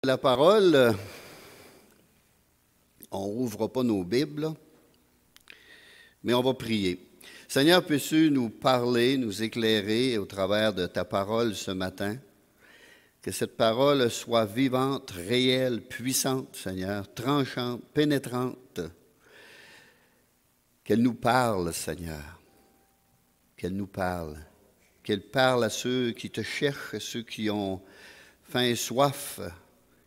La parole, on n'ouvre pas nos Bibles, mais on va prier. Seigneur, peux-tu nous parler, nous éclairer au travers de ta parole ce matin? Que cette parole soit vivante, réelle, puissante, Seigneur, tranchante, pénétrante. Qu'elle nous parle, Seigneur. Qu'elle nous parle. Qu'elle parle à ceux qui te cherchent, à ceux qui ont faim et soif,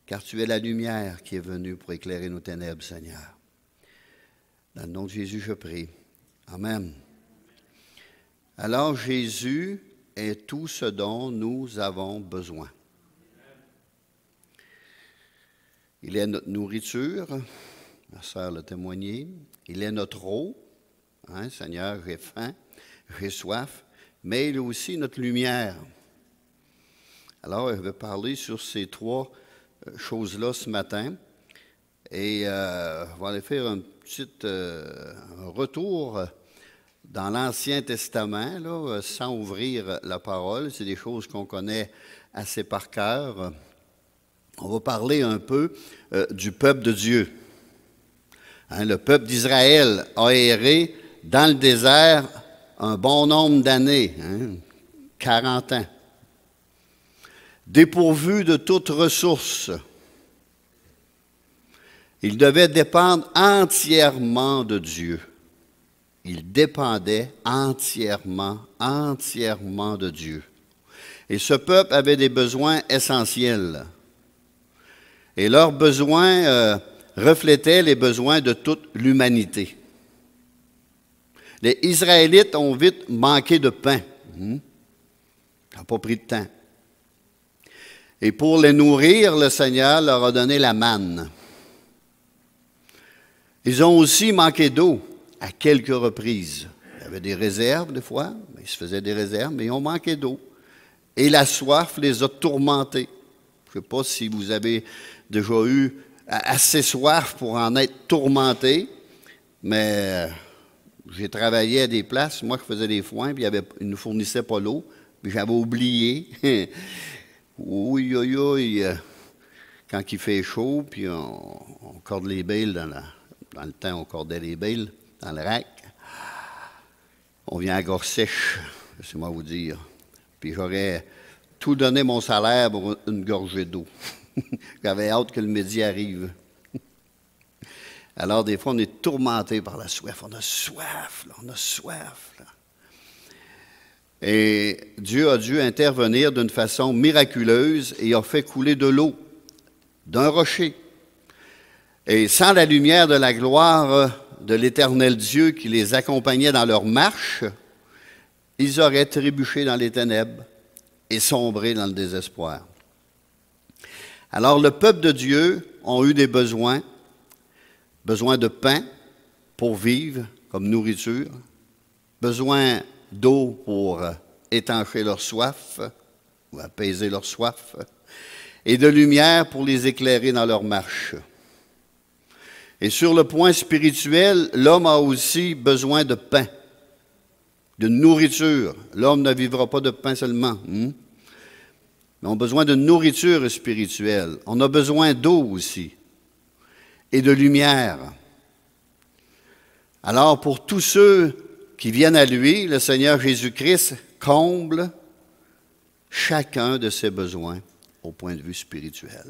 car tu es la lumière qui est venue pour éclairer nos ténèbres, Seigneur. Dans le nom de Jésus, je prie. Amen. Alors, Jésus est tout ce dont nous avons besoin. Il est notre nourriture, ma sœur l'a témoigné. Il est notre eau. Seigneur, j'ai faim, j'ai soif, mais il est aussi notre lumière. Alors, je vais parler sur ces trois choses-là ce matin. Et on va aller faire un petit retour dans l'Ancien Testament, là, sans ouvrir la parole. C'est des choses qu'on connaît assez par cœur. On va parler un peu du peuple de Dieu. Le peuple d'Israël a erré dans le désert un bon nombre d'années, 40 ans. Dépourvu de toute ressource. Il devait dépendre entièrement de Dieu. Il dépendait entièrement de Dieu. Et ce peuple avait des besoins essentiels. Et leurs besoins reflétaient les besoins de toute l'humanité. Les Israélites ont vite manqué de pain. Ça n'a pas pris de temps. Et pour les nourrir, le Seigneur leur a donné la manne. Ils ont aussi manqué d'eau à quelques reprises. Il y avait des réserves des fois, mais ils se faisaient des réserves, mais ils ont manqué d'eau. Et la soif les a tourmentés. Je ne sais pas si vous avez déjà eu assez soif pour en être tourmenté, mais j'ai travaillé à des places, moi je faisais des foins, puis ils ne nous fournissaient pas l'eau, puis j'avais oublié. Oui, quand il fait chaud, puis on corde les bêles dans le temps, on cordait les bêles dans le rack. On vient à gorge sèche, laissez-moi vous dire. Puis j'aurais tout donné mon salaire pour une gorgée d'eau. J'avais hâte que le midi arrive. Alors, des fois, on est tourmenté par la soif. On a soif, là, on a soif. Là. Et Dieu a dû intervenir d'une façon miraculeuse et a fait couler de l'eau d'un rocher. Et sans la lumière de la gloire de l'Éternel Dieu qui les accompagnait dans leur marche, ils auraient trébuché dans les ténèbres et sombré dans le désespoir. Alors, le peuple de Dieu a eu des besoin de pain pour vivre comme nourriture, besoin d'eau pour étancher leur soif ou apaiser leur soif, et de lumière pour les éclairer dans leur marche. Et sur le point spirituel, l'homme a aussi besoin de pain, de nourriture. L'homme ne vivra pas de pain seulement. Mais on a besoin de nourriture spirituelle. On a besoin d'eau aussi et de lumière. Alors, pour tous ceux qui viennent à lui, le Seigneur Jésus-Christ comble chacun de ses besoins au point de vue spirituel.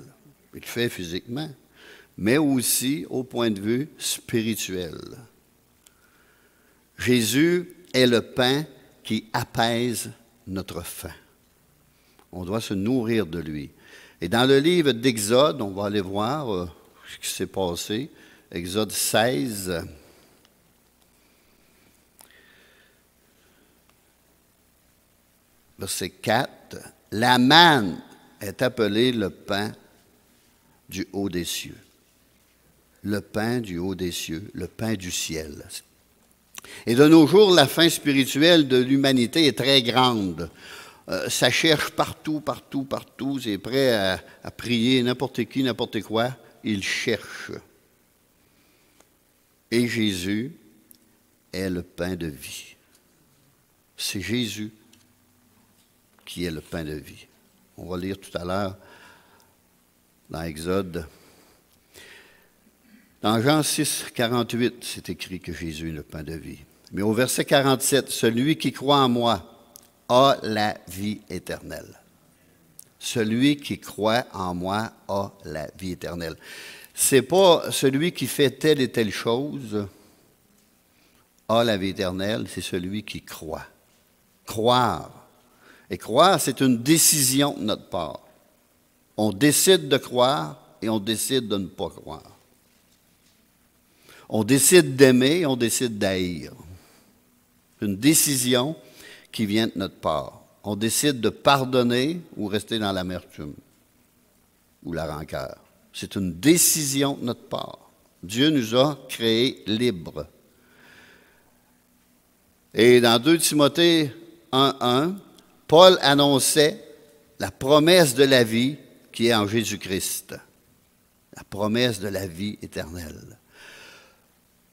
Il le fait physiquement, mais aussi au point de vue spirituel. Jésus est le pain qui apaise notre faim. On doit se nourrir de lui. Et dans le livre d'Exode, on va aller voir ce qui s'est passé. Exode 16. Verset 4. La manne est appelée le pain du haut des cieux. Le pain du haut des cieux, le pain du ciel. Et de nos jours, la faim spirituelle de l'humanité est très grande. Ça cherche partout. C'est prêt à prier n'importe qui, n'importe quoi. Il cherche. Et Jésus est le pain de vie. C'est Jésus qui est le pain de vie. On va lire tout à l'heure dans Exode. Dans Jean 6, 48, c'est écrit que Jésus est le pain de vie. Mais au verset 47, celui qui croit en moi a la vie éternelle. Celui qui croit en moi a la vie éternelle. C'est pas celui qui fait telle et telle chose a la vie éternelle, c'est celui qui croit. Croire. Et croire, c'est une décision de notre part. On décide de croire et on décide de ne pas croire. On décide d'aimer et on décide d'haïr. Une décision qui vient de notre part. On décide de pardonner ou rester dans l'amertume ou la rancœur. C'est une décision de notre part. Dieu nous a créés libres. Et dans 2 Timothée 1:1, Paul annonçait la promesse de la vie qui est en Jésus-Christ. La promesse de la vie éternelle.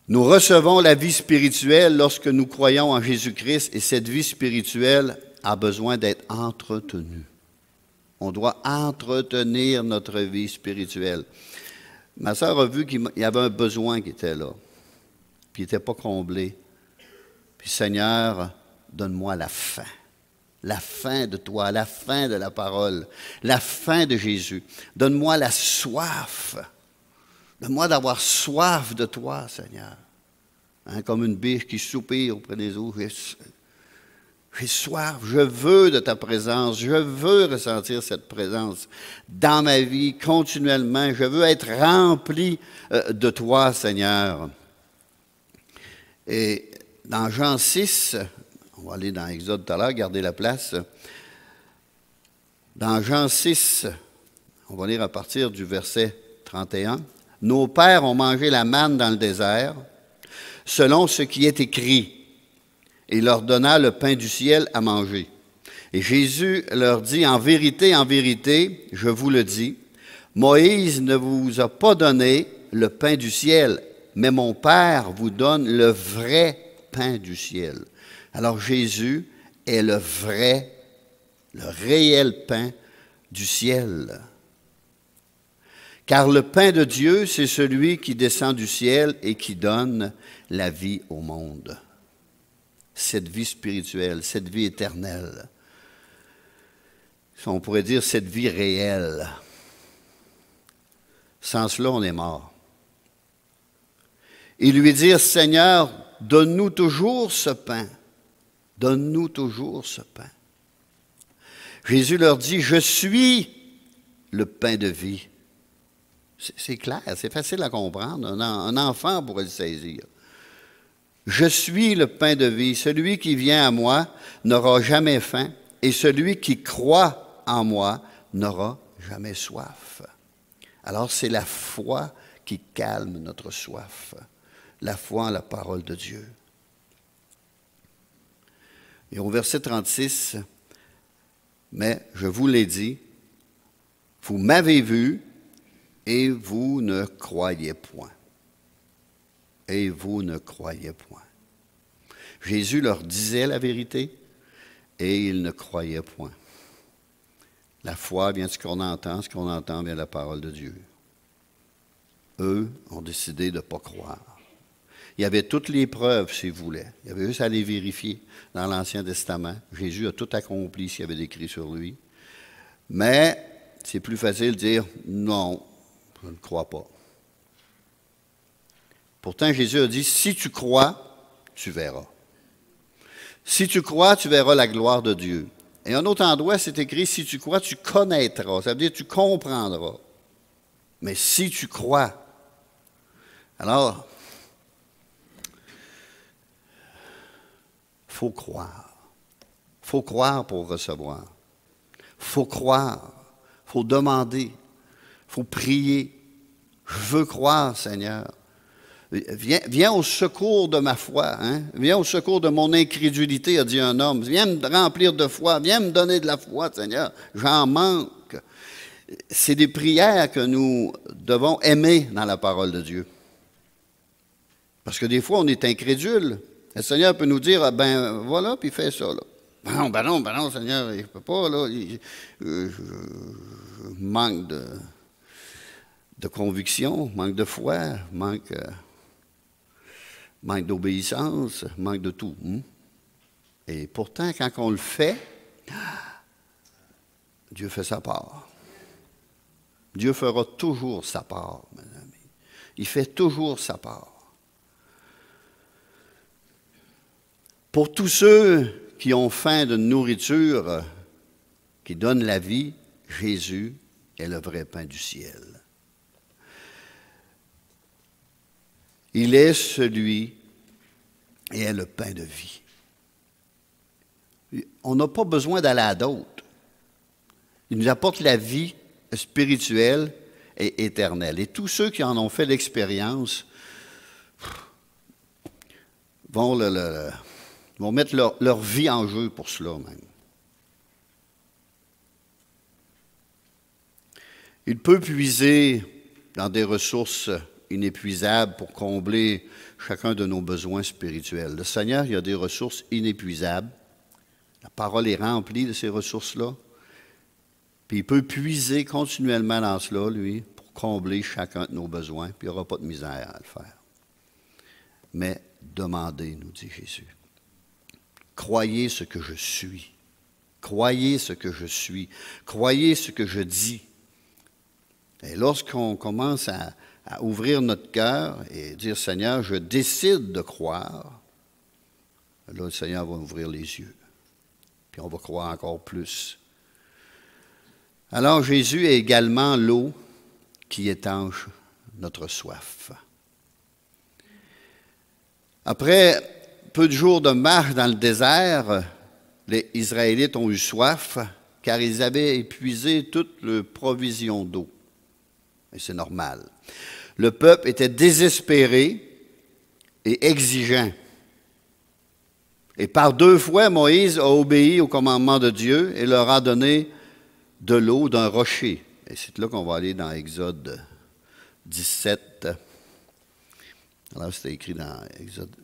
Nous recevons la vie spirituelle lorsque nous croyons en Jésus-Christ et cette vie spirituelle a besoin d'être entretenue. On doit entretenir notre vie spirituelle. Ma sœur a vu qu'il y avait un besoin qui était là, puis il n'était pas comblé. Puis Seigneur, donne-moi la faim de toi, la faim de la parole, la faim de Jésus. Donne-moi la soif. Donne-moi d'avoir soif de toi, Seigneur. Hein, comme une biche qui soupire auprès des eaux. J'ai soif, je veux de ta présence, je veux ressentir cette présence dans ma vie continuellement. Je veux être rempli de toi, Seigneur. Et dans Jean 6, on va aller dans Exode tout à l'heure, gardez la place. Dans Jean 6, on va lire à partir du verset 31. « Nos pères ont mangé la manne dans le désert, selon ce qui est écrit. Et leur donna le pain du ciel à manger. Et Jésus leur dit, en vérité, je vous le dis, Moïse ne vous a pas donné le pain du ciel, mais mon Père vous donne le vrai pain du ciel. » Alors Jésus est le vrai, le réel pain du ciel. Car le pain de Dieu, c'est celui qui descend du ciel et qui donne la vie au monde. Cette vie spirituelle, cette vie éternelle. On pourrait dire cette vie réelle. Sans cela, on est mort. Et lui dire, Seigneur, donne-nous toujours ce pain. Donne-nous toujours ce pain. Jésus leur dit, je suis le pain de vie. C'est clair, c'est facile à comprendre. Un enfant pourrait le saisir. Je suis le pain de vie. Celui qui vient à moi n'aura jamais faim, et celui qui croit en moi n'aura jamais soif. Alors c'est la foi qui calme notre soif. La foi en la parole de Dieu. Et au verset 36, mais je vous l'ai dit, vous m'avez vu et vous ne croyez point. Et vous ne croyez point. Jésus leur disait la vérité et ils ne croyaient point. La foi vient de ce qu'on entend vient de la parole de Dieu. Eux ont décidé de ne pas croire. Il y avait toutes les preuves, s'ils voulaient. Il y avait juste à les vérifier dans l'Ancien Testament. Jésus a tout accompli s'il y avait écrit sur lui. Mais c'est plus facile de dire non, je ne crois pas. Pourtant, Jésus a dit, si tu crois, tu verras. Si tu crois, tu verras la gloire de Dieu. Et un autre endroit, c'est écrit, si tu crois, tu connaîtras. Ça veut dire, tu comprendras. Mais si tu crois, alors, il faut croire. Il faut croire pour recevoir. Il faut croire. Il faut demander. Il faut prier. Je veux croire, Seigneur. Viens au secours de ma foi, hein? Viens au secours de mon incrédulité, a dit un homme. Viens me remplir de foi, viens me donner de la foi, Seigneur. J'en manque. C'est des prières que nous devons aimer dans la parole de Dieu. Parce que des fois, on est incrédule. Le Seigneur peut nous dire, ah ben voilà, puis fais ça, là. Ben non, Seigneur, il ne peut pas, là. Je manque de conviction, manque de foi, manque d'obéissance, manque de tout. Et pourtant, quand on le fait, Dieu fait sa part. Dieu fera toujours sa part, mes amis. Il fait toujours sa part. Pour tous ceux qui ont faim de nourriture qui donne la vie, Jésus est le vrai pain du ciel. Il est celui et est le pain de vie. On n'a pas besoin d'aller à d'autres. Il nous apporte la vie spirituelle et éternelle. Et tous ceux qui en ont fait l'expérience vont mettre leur vie en jeu pour cela même. Il peut puiser dans des ressources inépuisables pour combler chacun de nos besoins spirituels. Le Seigneur, il a des ressources inépuisables. La parole est remplie de ces ressources-là. Puis il peut puiser continuellement dans cela, lui, pour combler chacun de nos besoins. Puis il n'y aura pas de misère à le faire. Mais demandez, nous dit Jésus. Croyez ce que je suis. Croyez ce que je suis. Croyez ce que je dis. Et lorsqu'on commence à ouvrir notre cœur et dire, Seigneur, je décide de croire, là, le Seigneur va ouvrir les yeux. Puis on va croire encore plus. Alors, Jésus est également l'eau qui étanche notre soif. Après peu de jours de marche dans le désert, les Israélites ont eu soif car ils avaient épuisé toute leur provision d'eau. Et c'est normal. Le peuple était désespéré et exigeant. Et par 2 fois, Moïse a obéi au commandement de Dieu et leur a donné de l'eau d'un rocher. Et c'est là qu'on va aller dans Exode 17. Alors, c'était écrit dans Exode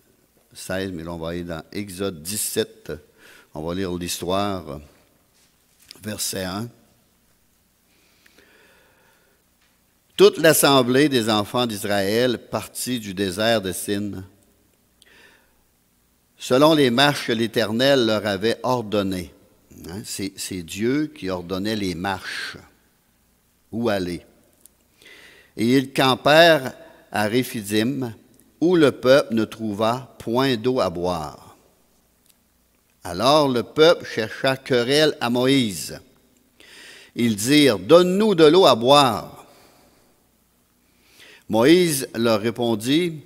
16, mais là, on va aller dans Exode 17. On va lire l'histoire, verset 1. Toute l'assemblée des enfants d'Israël partit du désert de Sin, selon les marches que l'Éternel leur avait ordonnées. C'est Dieu qui ordonnait les marches, où aller. Et ils campèrent à Réphidim, où le peuple ne trouva point d'eau à boire. Alors le peuple chercha querelle à Moïse. Ils dirent, « Donne-nous de l'eau à boire. » Moïse leur répondit,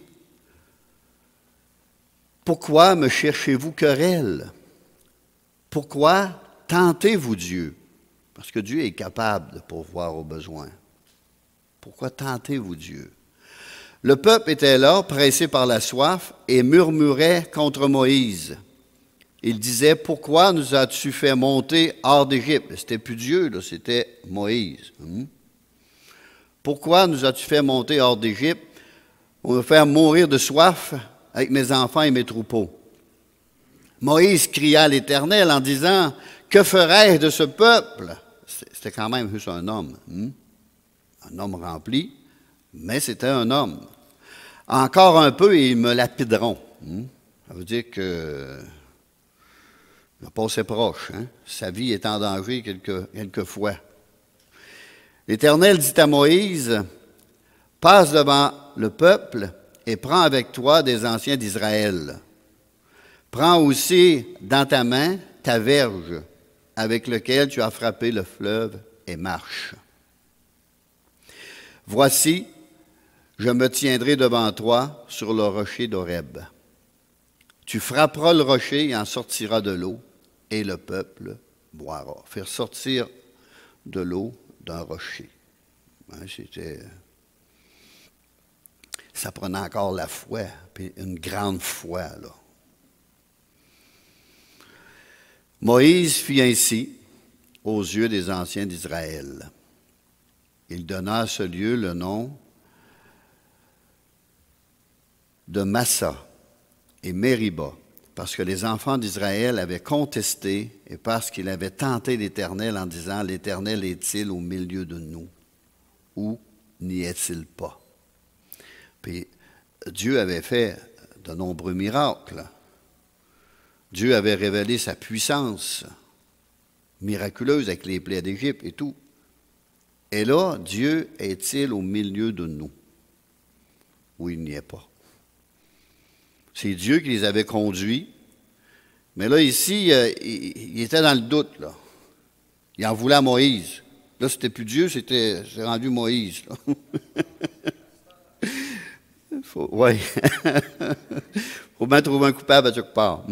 « Pourquoi me cherchez-vous querelle? Pourquoi tentez-vous Dieu? » Parce que Dieu est capable de pourvoir aux besoins. Pourquoi tentez-vous Dieu? Le peuple était là, pressé par la soif, et murmurait contre Moïse. Il disait, « Pourquoi nous as-tu fait monter hors d'Égypte? » C'était plus Dieu, là, c'était Moïse. Pourquoi nous as-tu fait monter hors d'Égypte? On va faire mourir de soif avec mes enfants et mes troupeaux. Moïse cria à l'Éternel en disant, « Que ferais-je de ce peuple? » C'était quand même juste un homme. Un homme rempli, mais c'était un homme. Encore un peu et ils me lapideront. Ça veut dire que le passé est proche. Sa vie est en danger quelquefois. L'Éternel dit à Moïse, « Passe devant le peuple et prends avec toi des anciens d'Israël. Prends aussi dans ta main ta verge avec laquelle tu as frappé le fleuve et marche. Voici, je me tiendrai devant toi sur le rocher d'Horeb. Tu frapperas le rocher et en sortira de l'eau, et le peuple boira. » Faire sortir de l'eau d'un rocher. Ça prenait encore la foi, puis une grande foi, là. Moïse fit ainsi aux yeux des anciens d'Israël. Il donna à ce lieu le nom de Massa et Mériba, parce que les enfants d'Israël avaient contesté et parce qu'ils avaient tenté l'Éternel en disant, « L'Éternel est-il au milieu de nous? Ou n'y est-il pas? Puis Dieu avait fait de nombreux miracles. Dieu avait révélé sa puissance miraculeuse avec les plaies d'Égypte et tout. Et là, Dieu est-il au milieu de nous? Ou il n'y est pas? C'est Dieu qui les avait conduits. Mais là, ici, il était dans le doute, là. Il en voulait à Moïse. Là, c'était plus Dieu, c'est rendu Moïse. Oui. Faut bien trouver un coupable à quelque part.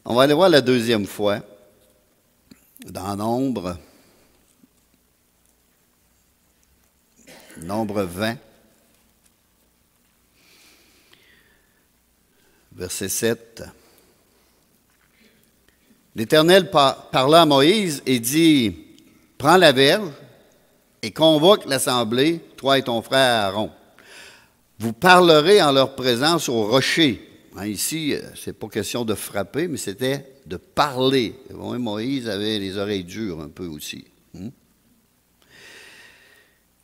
On va aller voir la deuxième fois, dans Nombre 20, verset 7. L'Éternel parla à Moïse et dit, « Prends la verge et convoque l'assemblée, toi et ton frère Aaron. Vous parlerez en leur présence au rocher. » Ici, ce n'est pas question de frapper, mais c'était de parler. Moïse avait les oreilles dures un peu aussi.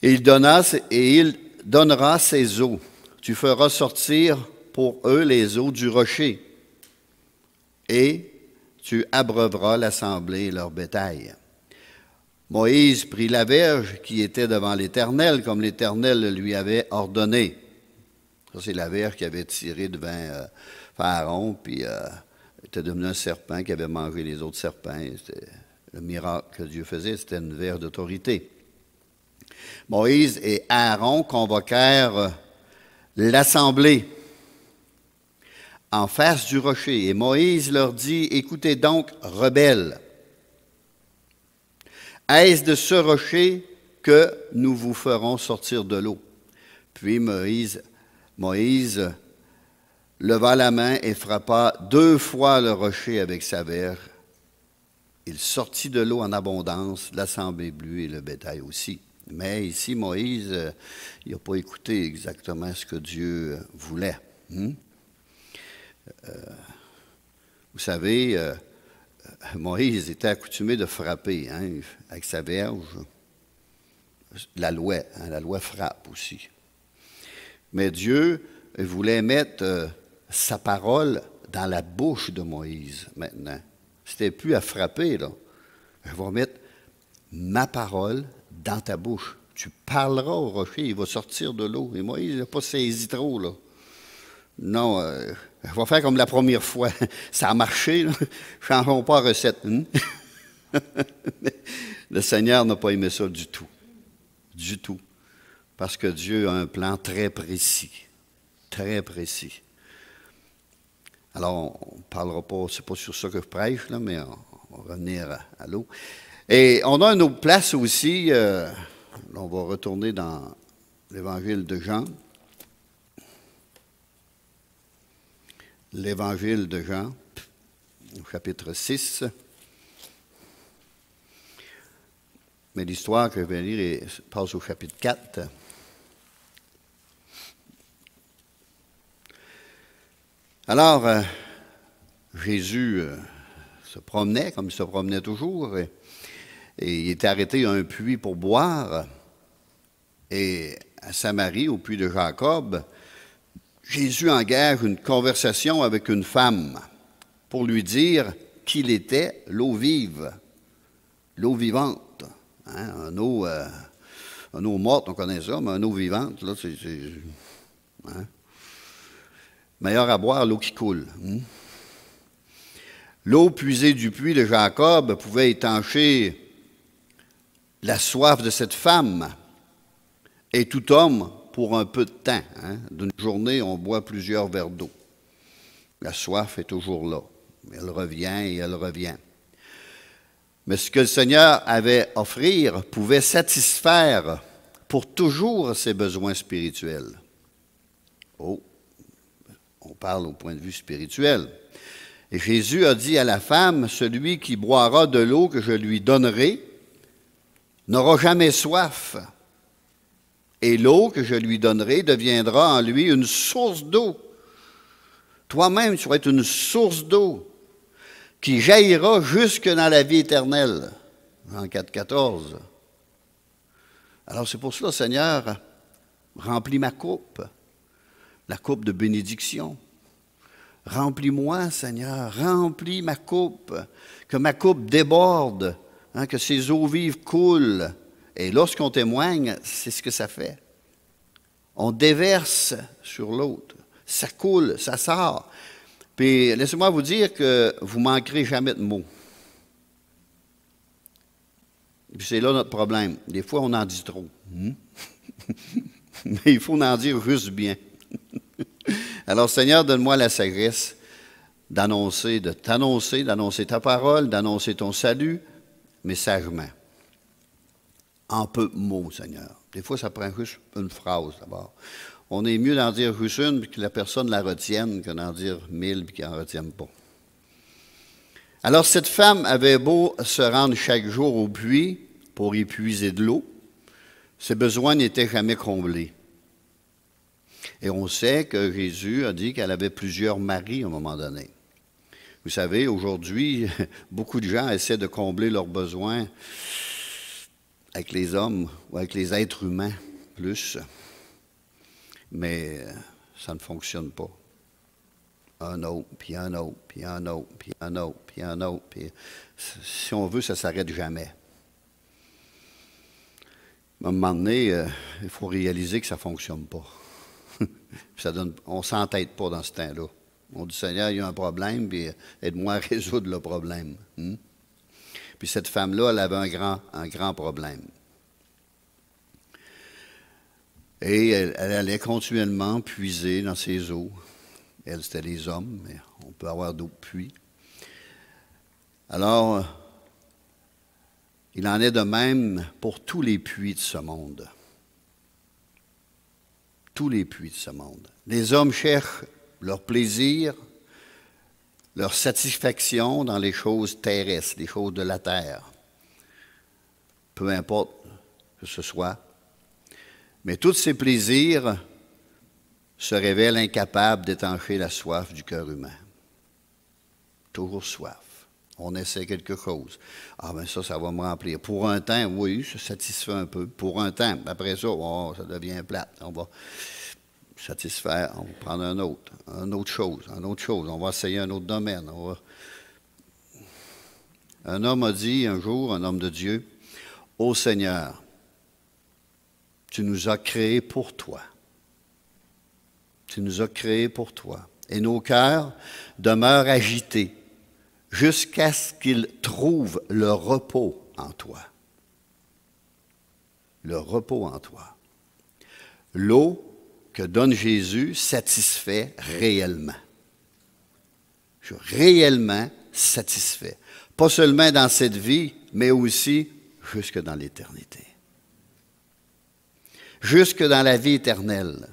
Et il donnera ses eaux. Tu feras sortir pour eux les eaux du rocher. Et tu abreuveras l'assemblée et leur bétail. Moïse prit la verge qui était devant l'Éternel, comme l'Éternel lui avait ordonné. Ça, c'est la verge qui avait tiré devant Pharaon, puis était devenu un serpent qui avait mangé les autres serpents. C'était le miracle que Dieu faisait, c'était une verge d'autorité. Moïse et Aaron convoquèrent l'assemblée en face du rocher. Et Moïse leur dit, « Écoutez donc, rebelles, est-ce de ce rocher que nous vous ferons sortir de l'eau? » Puis Moïse leva la main et frappa 2 fois le rocher avec sa verge. Il sortit de l'eau en abondance, l'assemblée but et le bétail aussi. Mais ici, Moïse, il n'a pas écouté exactement ce que Dieu voulait. Vous savez, Moïse était accoutumé de frapper avec sa verge. La loi frappe aussi. Mais Dieu voulait mettre sa parole dans la bouche de Moïse maintenant. C'était plus à frapper, là. Je vais mettre ma parole dans ta bouche. Tu parleras au rocher, il va sortir de l'eau. Et Moïse n'a pas saisi trop, là. Non, je vais faire comme la première fois. Ça a marché, là. Changeons pas la recette. Le Seigneur n'a pas aimé ça du tout. Du tout. Parce que Dieu a un plan très précis. Très précis. Alors, on ne parlera pas, c'est pas sur ça que je prêche, là, mais on va revenir à l'eau. Et on a une autre place aussi. On va retourner dans l'Évangile de Jean. L'Évangile de Jean, au chapitre 6. Mais l'histoire que je vais lire passe au chapitre 4. Alors, Jésus se promenait, comme il se promenait toujours, et il était arrêté à un puits pour boire. Et à Samarie, au puits de Jacob, Jésus engage une conversation avec une femme pour lui dire qu'il était l'eau vive, l'eau vivante. Un eau morte, on connaît ça, mais une eau vivante, là, c'est meilleur à boire, l'eau qui coule. L'eau puisée du puits de Jacob pouvait étancher la soif de cette femme et tout homme pour un peu de temps. D'une journée, on boit plusieurs verres d'eau. La soif est toujours là. Elle revient et elle revient. Mais ce que le Seigneur avait à offrir pouvait satisfaire pour toujours ses besoins spirituels. Oh, on parle au point de vue spirituel. Et Jésus a dit à la femme, « Celui qui boira de l'eau que je lui donnerai n'aura jamais soif. Et l'eau que je lui donnerai deviendra en lui une source d'eau. Toi-même, tu vas être une source d'eau qui jaillira jusque dans la vie éternelle. » Jean 4,14. Alors c'est pour cela, Seigneur, remplis ma coupe, la coupe de bénédiction. Remplis-moi, Seigneur, remplis ma coupe, que ma coupe déborde, hein, que ces eaux vives coulent. Et lorsqu'on témoigne, c'est ce que ça fait. On déverse sur l'autre. Ça coule, ça sort. Puis laissez-moi vous dire que vous ne manquerez jamais de mots. Puis c'est là notre problème. Des fois, on en dit trop. Mais il faut en dire juste bien. Alors, Seigneur, donne-moi la sagesse d'annoncer, de t'annoncer, d'annoncer ta parole, d'annoncer ton salut, mais sagement. En peu de mots, Seigneur. Des fois, ça prend juste une phrase d'abord. On est mieux d'en dire juste une, puis que la personne la retienne, que d'en dire 1000, puis qu'elle n'en retienne pas. Alors, cette femme avait beau se rendre chaque jour au puits pour y puiser de l'eau, ses besoins n'étaient jamais comblés. Et on sait que Jésus a dit qu'elle avait plusieurs maris à un moment donné. Vous savez, aujourd'hui, beaucoup de gens essaient de combler leurs besoins avec les hommes ou avec les êtres humains plus. Mais ça ne fonctionne pas. Un autre, puis un autre, puis un autre, puis un autre, puis un autre. Puis, si on veut, ça ne s'arrête jamais. À un moment donné, il faut réaliser que ça ne fonctionne pas. On ne s'entête pas dans ce temps-là. On dit, Seigneur, il y a un problème, puis aide-moi à résoudre le problème. Puis cette femme-là, elle avait un grand problème. Et elle allait continuellement puiser dans ses eaux. Elle, c'était les hommes, mais on peut avoir d'autres puits. Alors, il en est de même pour tous les puits de ce monde. Tous les puits de ce monde. Les hommes cherchent leur plaisir, leur satisfaction dans les choses terrestres, les choses de la terre. Peu importe que ce soit. Mais tous ces plaisirs se révèlent incapables d'étancher la soif du cœur humain. Toujours soif. On essaie quelque chose. Ah, ben ça va me remplir. Pour un temps, oui, ça satisfait un peu. Pour un temps. Après ça, oh, ça devient plate. On va satisfaire, on va prendre une autre chose. On va essayer un autre domaine. Un homme a dit un jour, un homme de Dieu, « Ô Seigneur, tu nous as créés pour toi. Tu nous as créés pour toi. Et nos cœurs demeurent agités jusqu'à ce qu'ils trouvent le repos en toi. » Le repos en toi. L'eau que donne Jésus satisfait réellement. Je suis réellement satisfait. Pas seulement dans cette vie, mais aussi jusque dans l'éternité. Jusque dans la vie éternelle.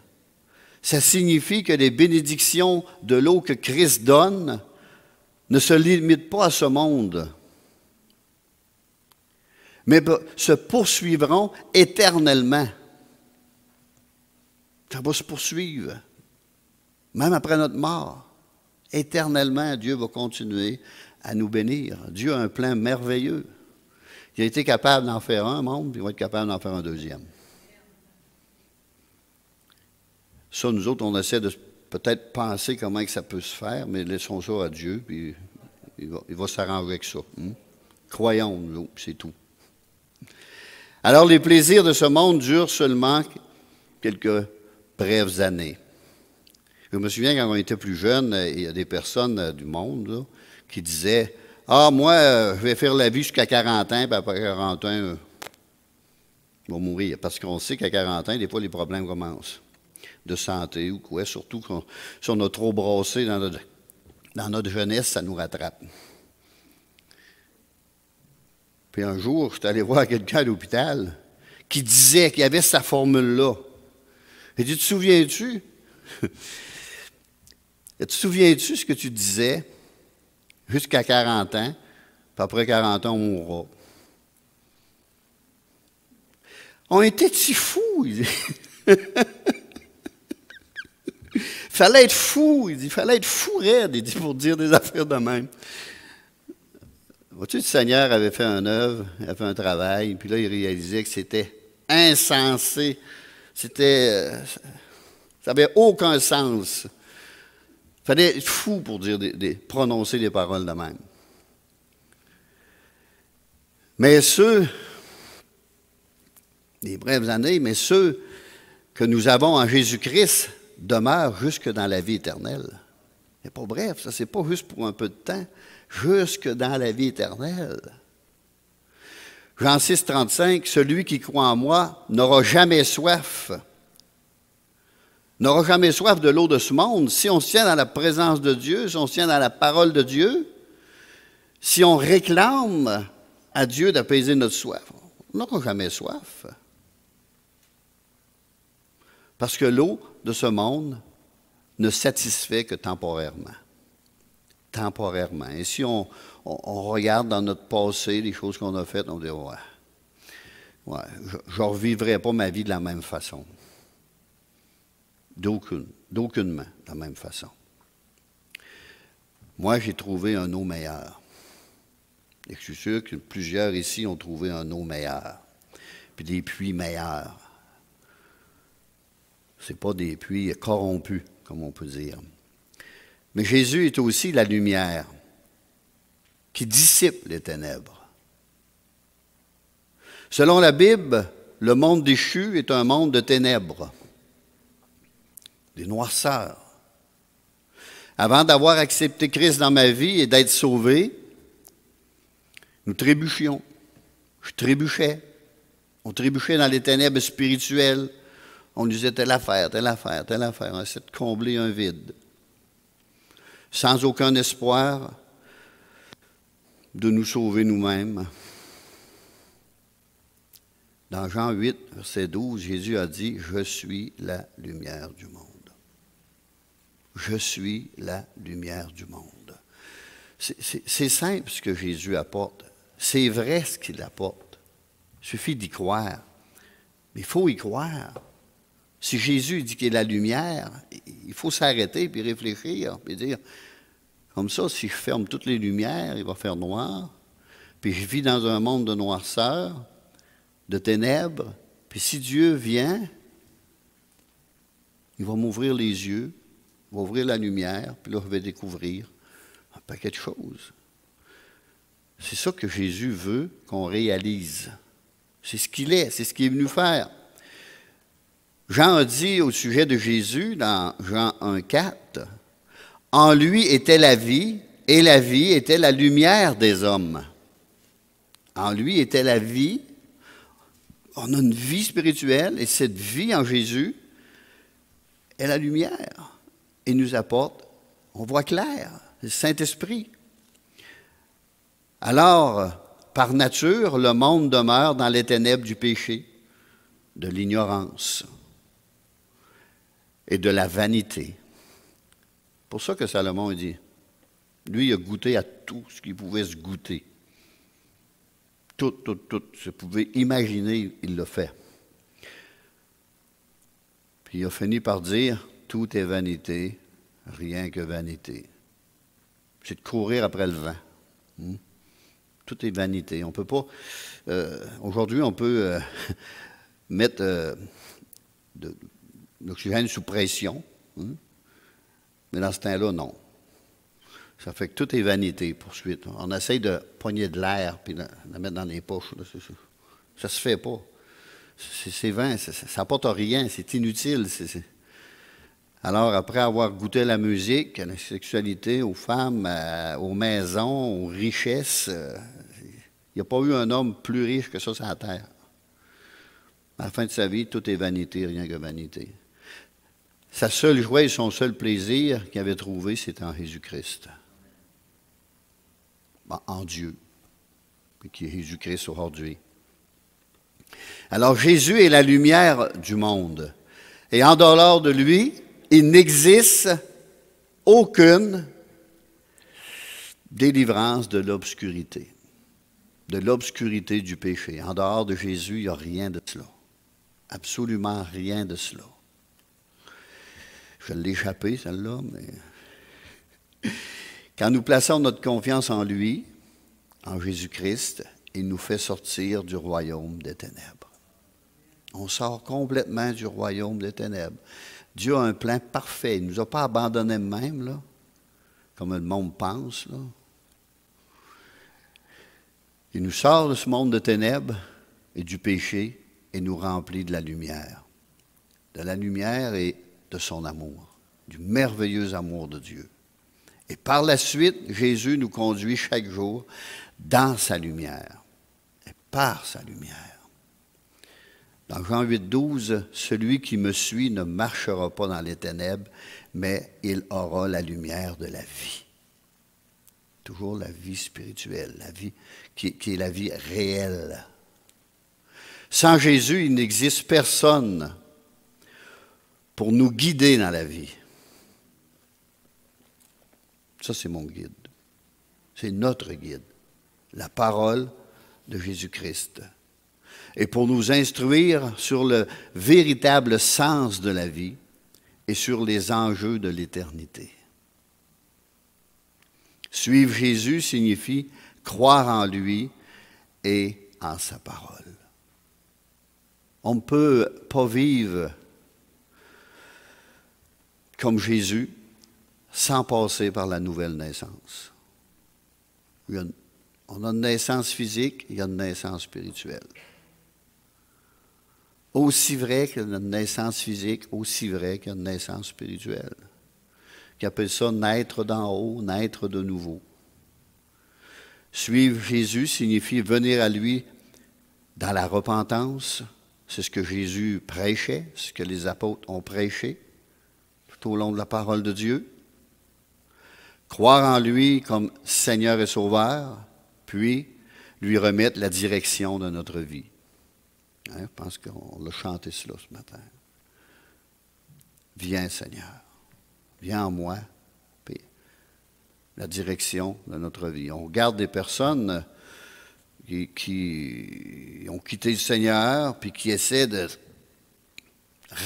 Ça signifie que les bénédictions de l'eau que Christ donne ne se limitent pas à ce monde, mais se poursuivront éternellement. Ça va se poursuivre, même après notre mort. Éternellement, Dieu va continuer à nous bénir. Dieu a un plan merveilleux. Il a été capable d'en faire un monde, puis il va être capable d'en faire un deuxième. Ça, nous autres, on essaie de peut-être penser comment que ça peut se faire, mais laissons ça à Dieu, puis il va s'arranger avec ça. Croyons, nous, c'est tout. Alors, les plaisirs de ce monde durent seulement quelques brèves années. Je me souviens, quand on était plus jeune, il y a des personnes du monde là, qui disaient « Ah, moi, je vais faire la vie jusqu'à 40 ans, puis après 40 ans, je vais mourir. » Parce qu'on sait qu'à 40 ans, des fois, les problèmes commencent. De santé ou quoi, surtout si on a trop brassé dans notre jeunesse, ça nous rattrape. Puis un jour, je suis allé voir quelqu'un à l'hôpital qui disait qu'il y avait sa formule-là. J'ai dit, te souviens-tu? Te souviens-tu ce que tu disais jusqu'à 40 ans, puis après 40 ans, on mourra? On était si fous, il dit. Fallait être fou, il dit, fallait être fou raide, il dit, pour dire des affaires de même. Vois-tu, le Seigneur avait fait une œuvre, il avait fait un travail, puis là, il réalisait que c'était insensé. C'était... ça n'avait aucun sens. Il fallait être fou pour prononcer des paroles de même. Mais les brèves années, mais ceux que nous avons en Jésus-Christ demeurent jusque dans la vie éternelle. C'est pas bref, ça, c'est pas juste pour un peu de temps, jusque dans la vie éternelle. Jean 6, 35, celui qui croit en moi n'aura jamais soif. N'aura jamais soif de l'eau de ce monde. Si on se tient dans la présence de Dieu, si on se tient dans la parole de Dieu, si on réclame à Dieu d'apaiser notre soif, on n'aura jamais soif. Parce que l'eau de ce monde ne satisfait que temporairement. Temporairement. Et si on regarde dans notre passé les choses qu'on a faites, on dit, ouais, je ne revivrai pas ma vie de la même façon. D'aucunement, de la même façon. Moi, j'ai trouvé un eau meilleur. Et je suis sûr que plusieurs ici ont trouvé un eau meilleur. Puis des puits meilleurs. Ce n'est pas des puits corrompus, comme on peut dire. Mais Jésus est aussi la lumière qui dissipe les ténèbres. Selon la Bible, le monde déchu est un monde de ténèbres, des noirceurs. Avant d'avoir accepté Christ dans ma vie et d'être sauvé, nous trébuchions. Je trébuchais. On trébuchait dans les ténèbres spirituelles. On disait telle affaire, telle affaire, telle affaire. On essayait de combler un vide. Sans aucun espoir de nous sauver nous-mêmes. Dans Jean 8, verset 12, Jésus a dit, « Je suis la lumière du monde. » Je suis la lumière du monde. C'est simple ce que Jésus apporte. C'est vrai ce qu'il apporte. Il suffit d'y croire. Mais il faut y croire. Si Jésus dit qu'il est la lumière, il faut s'arrêter puis réfléchir puis dire, comme ça, si je ferme toutes les lumières, il va faire noir. Puis je vis dans un monde de noirceur, de ténèbres. Puis si Dieu vient, il va m'ouvrir les yeux, il va ouvrir la lumière, puis là, je vais découvrir un paquet de choses. C'est ça que Jésus veut qu'on réalise. C'est ce qu'il est, c'est ce qu'il est venu faire. Jean a dit au sujet de Jésus, dans Jean 1, 4, « En lui était la vie, et la vie était la lumière des hommes. » En lui était la vie. On a une vie spirituelle, et cette vie en Jésus est la lumière. Et nous apporte, on voit clair, le Saint-Esprit. Alors, par nature, le monde demeure dans les ténèbres du péché, de l'ignorance et de la vanité. C'est pour ça que Salomon dit, lui, il a goûté à tout ce qu'il pouvait se goûter. Tout, se pouvait imaginer, il l'a fait. Puis il a fini par dire, tout est vanité, rien que vanité. C'est de courir après le vent. Tout est vanité. On peut pas. Aujourd'hui, on peut mettre de l'oxygène sous pression, mais dans ce temps-là, non. Ça fait que tout est vanité, poursuite. On essaye de pogner de l'air puis de la mettre dans les poches. Là, ça se fait pas. C'est vain, ça n'apporte rien, c'est inutile. Alors, après avoir goûté à la musique, à la sexualité, aux femmes, aux maisons, aux richesses, il n'y a pas eu un homme plus riche que ça sur la terre. À la fin de sa vie, tout est vanité, rien que vanité. Sa seule joie et son seul plaisir qu'il avait trouvé, c'était en Jésus-Christ. En Dieu, qui est Jésus-Christ aujourd'hui. Alors, Jésus est la lumière du monde. Et en dehors de lui, il n'existe aucune délivrance de l'obscurité du péché. En dehors de Jésus, il n'y a rien de cela. Absolument rien de cela. Je l'ai échappé, celle-là, mais quand nous plaçons notre confiance en lui, en Jésus-Christ, il nous fait sortir du royaume des ténèbres. On sort complètement du royaume des ténèbres. Dieu a un plan parfait. Il ne nous a pas abandonnés même, là, comme le monde pense, là. Il nous sort de ce monde de ténèbres et du péché et nous remplit de la lumière. De la lumière et de son amour, du merveilleux amour de Dieu. Et par la suite, Jésus nous conduit chaque jour dans sa lumière et par sa lumière. Dans Jean 8, 12, « Celui qui me suit ne marchera pas dans les ténèbres, mais il aura la lumière de la vie. » Toujours la vie spirituelle, la vie qui est la vie réelle. Sans Jésus, il n'existe personne pour nous guider dans la vie. Ça, c'est mon guide. C'est notre guide. La parole de Jésus-Christ. Et pour nous instruire sur le véritable sens de la vie et sur les enjeux de l'éternité. Suivre Jésus signifie croire en lui et en sa parole. On ne peut pas vivre comme Jésus sans passer par la nouvelle naissance. On a une naissance physique, il y a une naissance spirituelle. Aussi vrai qu'il y a une naissance physique, aussi vrai qu'il y a une naissance spirituelle. Qui appelle ça naître d'en haut, naître de nouveau. Suivre Jésus signifie venir à lui dans la repentance. C'est ce que Jésus prêchait, ce que les apôtres ont prêché tout au long de la parole de Dieu. Croire en lui comme Seigneur et Sauveur, puis lui remettre la direction de notre vie. Hein, je pense qu'on l'a chanté cela ce matin. Viens Seigneur, viens en moi, puis la direction de notre vie. On regarde des personnes qui ont quitté le Seigneur, puis qui essaient de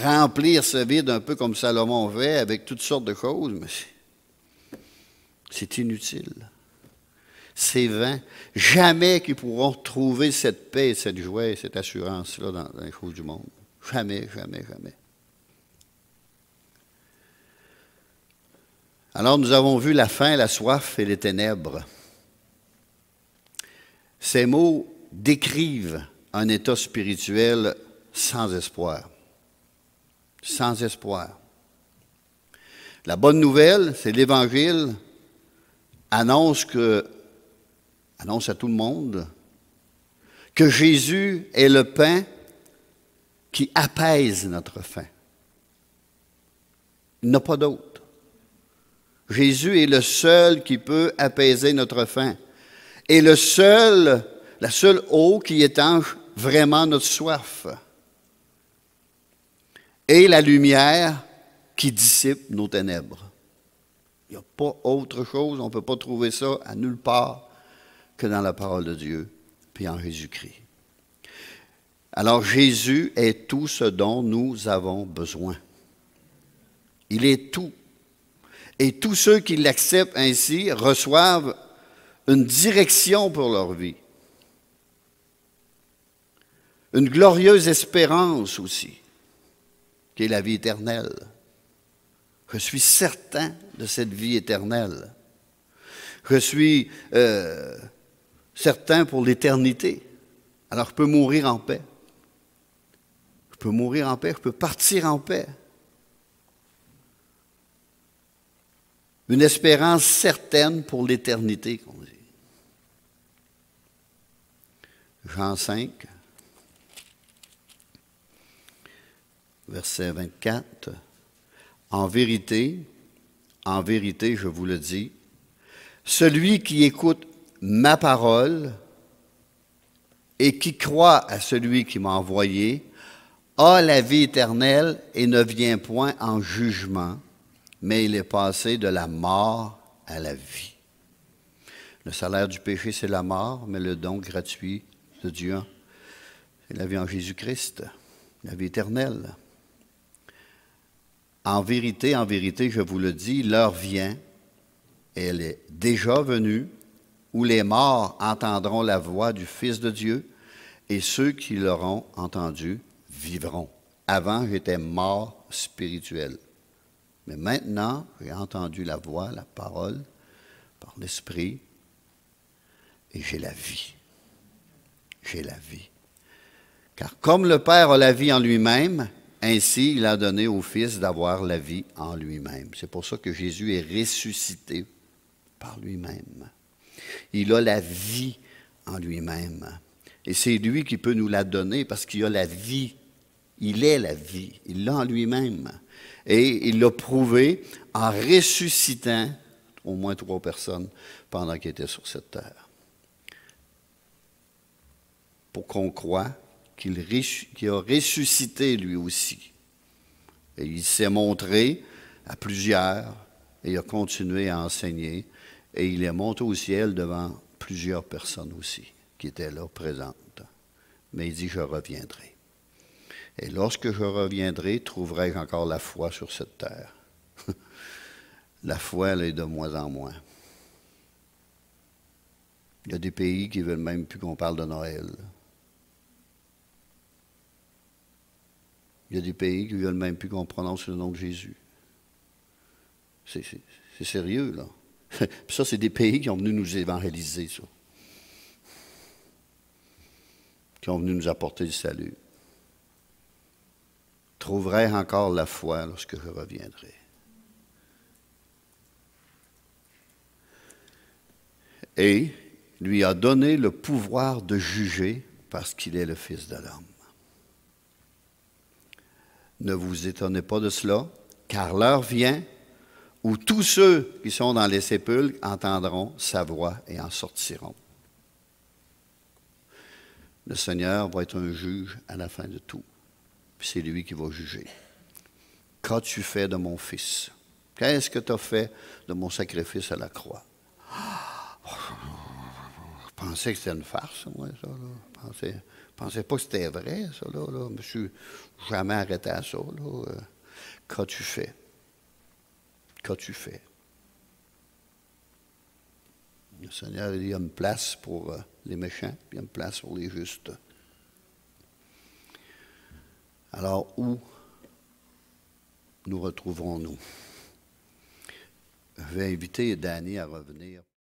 remplir ce vide un peu comme Salomon fait, avec toutes sortes de choses, mais c'est inutile. C'est vain. Jamais qu'ils pourront trouver cette paix, cette joie et cette assurance-là dans les choses du monde. Jamais, jamais, jamais. Alors, nous avons vu la faim, la soif et les ténèbres. Ces mots décrivent un état spirituel sans espoir. Sans espoir. La bonne nouvelle, c'est l'Évangile annonce à tout le monde que Jésus est le pain qui apaise notre faim. Il n'y en a pas d'autre. Jésus est le seul qui peut apaiser notre faim. Et la seule eau qui étanche vraiment notre soif. Et la lumière qui dissipe nos ténèbres. Il n'y a pas autre chose, on ne peut pas trouver ça à nulle part que dans la parole de Dieu, puis en Jésus-Christ. Alors Jésus est tout ce dont nous avons besoin. Il est tout. Et tous ceux qui l'acceptent ainsi reçoivent une direction pour leur vie. Une glorieuse espérance aussi, qui est la vie éternelle. Je suis certain de cette vie éternelle. Je suis certain pour l'éternité. Alors je peux mourir en paix. Je peux mourir en paix, je peux partir en paix. Une espérance certaine pour l'éternité, qu'on dit. Jean 5, verset 24. En vérité, je vous le dis, celui qui écoute ma parole et qui croit à celui qui m'a envoyé a la vie éternelle et ne vient point en jugement, mais il est passé de la mort à la vie. Le salaire du péché, c'est la mort, mais le don gratuit de Dieu, c'est la vie en Jésus-Christ, la vie éternelle. En vérité, je vous le dis, l'heure vient, et elle est déjà venue, où les morts entendront la voix du Fils de Dieu, et ceux qui l'auront entendu vivront. Avant, j'étais mort spirituel. Mais maintenant, j'ai entendu la voix, la parole, par l'Esprit, et j'ai la vie. J'ai la vie. Car comme le Père a la vie en lui-même, ainsi il a donné au Fils d'avoir la vie en lui-même. C'est pour ça que Jésus est ressuscité par lui-même. Il a la vie en lui-même. Et c'est lui qui peut nous la donner parce qu'il a la vie. Il est la vie. Il l'a en lui-même. Et il l'a prouvé en ressuscitant au moins 3 personnes pendant qu'il était sur cette terre. Pour qu'on croie qu'il a ressuscité lui aussi. Et il s'est montré à plusieurs et il a continué à enseigner. Et il est monté au ciel devant plusieurs personnes aussi qui étaient là présentes. Mais il dit, je reviendrai. Et lorsque je reviendrai, trouverai-je encore la foi sur cette terre. La foi, elle est de moins en moins. Il y a des pays qui ne veulent même plus qu'on parle de Noël. Il y a des pays qui ne veulent même plus qu'on prononce le nom de Jésus. C'est sérieux, là. Puis ça, c'est des pays qui ont venu nous évangéliser, ça. Qui ont venu nous apporter le salut. Trouverai encore la foi lorsque je reviendrai. Et lui a donné le pouvoir de juger parce qu'il est le Fils de l'homme. Ne vous étonnez pas de cela, car l'heure vient où tous ceux qui sont dans les sépulcres entendront sa voix et en sortiront. Le Seigneur va être un juge à la fin de tout. Puis c'est lui qui va juger. Qu'as-tu fait de mon fils? Qu'est-ce que tu as fait de mon sacrifice à la croix? Je pensais que c'était une farce, moi, ça. Là. Je pensais pas que c'était vrai, ça. Là. Je me suis jamais arrêté à ça. Là. Qu'as-tu fait? Qu'as-tu fait? Le Seigneur, il y a une place pour les méchants, puis il y a une place pour les justes. Alors, où nous retrouvons-nous? Je vais inviter Danny à revenir.